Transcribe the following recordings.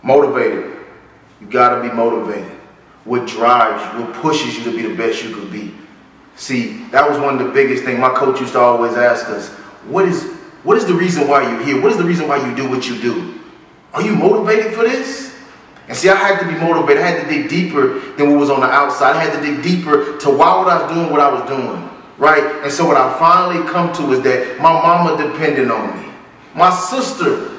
Motivated. You gotta be motivated. What drives you, what pushes you to be the best you could be. See, that was one of the biggest things. My coach used to always ask us, what is the reason why you're here? What is the reason why you do what you do? Are you motivated for this? And see, I had to be motivated. I had to dig deeper than what was on the outside. I had to dig deeper to why I was doing what I was doing, right? And so what I finally come to is that my mama depended on me. My sister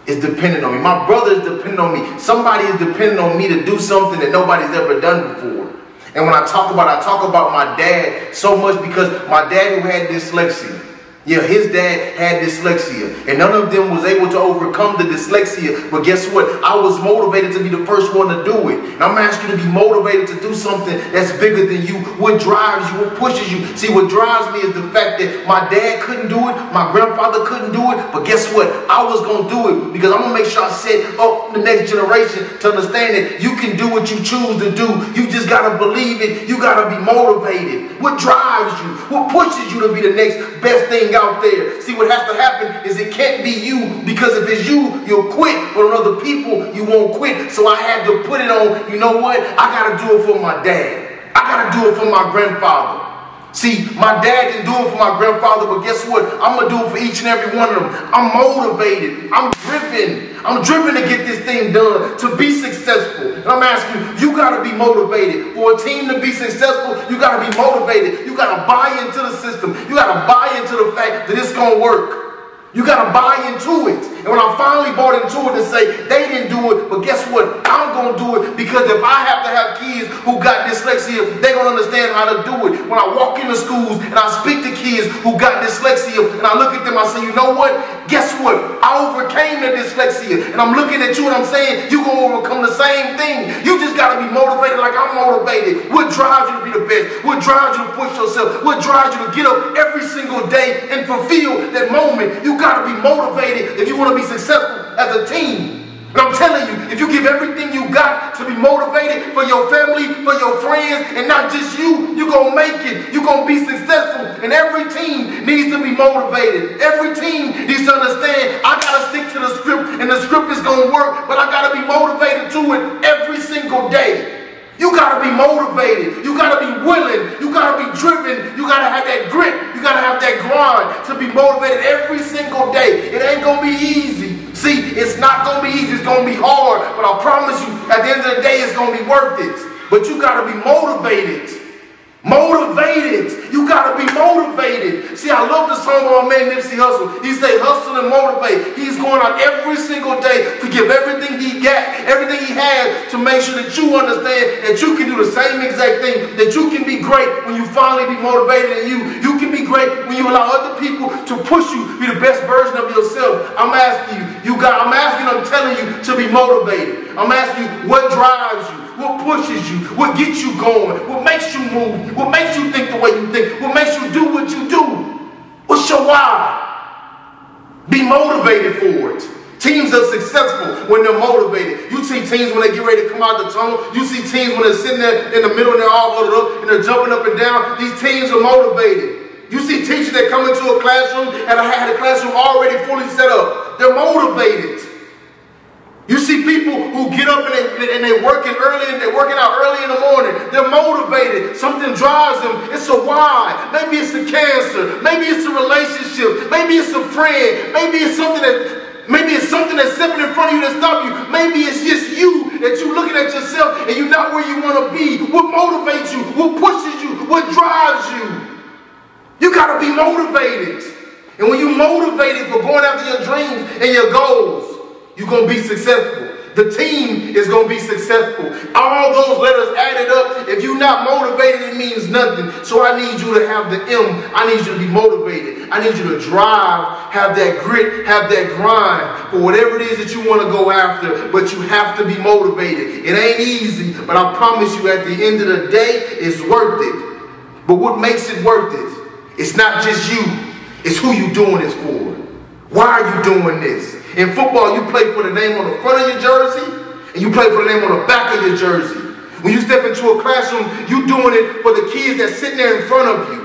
is dependent on me. My brother is dependent on me. Somebody is dependent on me to do something that nobody's ever done before. And when I talk about my dad so much because my dad who had dyslexia. Yeah, his dad had dyslexia, and none of them was able to overcome the dyslexia. But guess what? I was motivated to be the first one to do it. And I'm asking you to be motivated to do something that's bigger than you. What drives you? What pushes you? See, what drives me is the fact that my dad couldn't do it, my grandfather couldn't do it. But guess what? I was going to do it because I'm going to make sure I set up the next generation to understand that you can do what you choose to do. You just got to believe it. You got to be motivated. What drives you? What pushes you to be the next best thing out there? See, what has to happen is it can't be you, because if it's you, you'll quit. But on other people, you won't quit. So I had to put it on, you know what? I got to do it for my dad. I got to do it for my grandfather. See, my dad didn't do it for my grandfather, but guess what? I'm going to do it for each and every one of them. I'm motivated. I'm driven. I'm driven to get this thing done, to be successful. And I'm asking you, you got to be motivated. For a team to be successful, you got to be motivated. You got to buy into the system. You got to buy into the fact that it's going to work. You got to buy into it. And when I finally bought into it to say they didn't do it, but guess what? I'm going to do it, because if I have to have kids who got dyslexia, they're going to understand how to do it. When I walk into schools and I speak to kids who got dyslexia and I look at them, I say, you know what? Guess what? I overcame the dyslexia. And I'm looking at you and I'm saying, you're going to overcome the same thing. You just got to be motivated like I'm motivated. What drives you to be the best? What drives you to push yourself? What drives you to get up every single day and fulfill that moment? You got to be motivated if you want to be successful as a team. And I'm telling you, if you give everything you got to be motivated for your family, for your friends, and not just you, you're going to make it. You're going to be successful. And every team needs to be motivated. Every team needs to understand, I got to stick to the script, and the script is going to work, but I got to be motivated to it every single day. You got to be motivated. You got to be willing. You got to be driven. You got to have that grit. You got to have that grind to be motivated every single day. It ain't going to be easy. See, it's not going to be easy. It's going to be hard. But I promise you, at the end of the day, it's going to be worth it. But you got to be motivated. Motivated. You got to be motivated. See, I love the song of my man Nipsey Hussle. He say hustle and motivate. He's going out every single day to give everything he got, everything he has, to make sure that you understand that you can do the same exact thing, that you can be great when you finally be motivated, and you can be great when you allow other people to push you to be the best version of yourself. I'm asking you, I'm telling you to be motivated. I'm asking you, what drives you? What pushes you? What gets you going? What makes you move? What makes you think the way you think? What makes you do what you do? What's your why? Be motivated for it. Teams are successful when they're motivated. You see teams when they get ready to come out the tunnel. You see teams when they're sitting there in the middle and they're all huddled up and they're jumping up and down. These teams are motivated. You see teachers that come into a classroom and I had a classroom already fully set up. They're motivated. You see people who get up and they're working early and they're working out early in the morning. They're motivated. Something drives them. It's a why. Maybe it's a cancer. Maybe it's a relationship. Maybe it's a friend. Maybe it's something that's stepping in front of you to stop you. Maybe it's just you, that you're looking at yourself and you're not where you want to be. What motivates you? What pushes you? What drives you? You got to be motivated. And when you're motivated for going after your dreams and your goals, you're going to be successful. The team is going to be successful. All those letters added up, if you're not motivated, it means nothing. So I need you to have the M. I need you to be motivated. I need you to drive, have that grit, have that grind for whatever it is that you want to go after. But you have to be motivated. It ain't easy, but I promise you at the end of the day, it's worth it. But what makes it worth it? It's not just you. It's who you doing this for. Why are you doing this? In football, you play for the name on the front of your jersey, and you play for the name on the back of your jersey. When you step into a classroom, you doing it for the kids that's sitting there in front of you.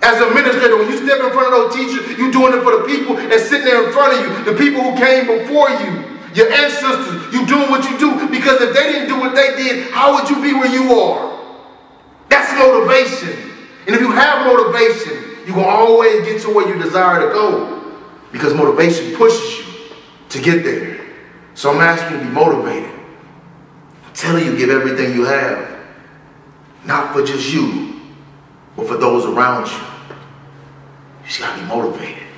As an administrator, when you step in front of those teachers, you doing it for the people that's sitting there in front of you, the people who came before you. your ancestors, you doing what you do. Because if they didn't do what they did, how would you be where you are? That's motivation. And if you have motivation, you're going to always get to where you desire to go. Because motivation pushes you to get there. So I'm asking you to be motivated. I'm telling you, give everything you have. Not for just you, but for those around you. You just got to be motivated.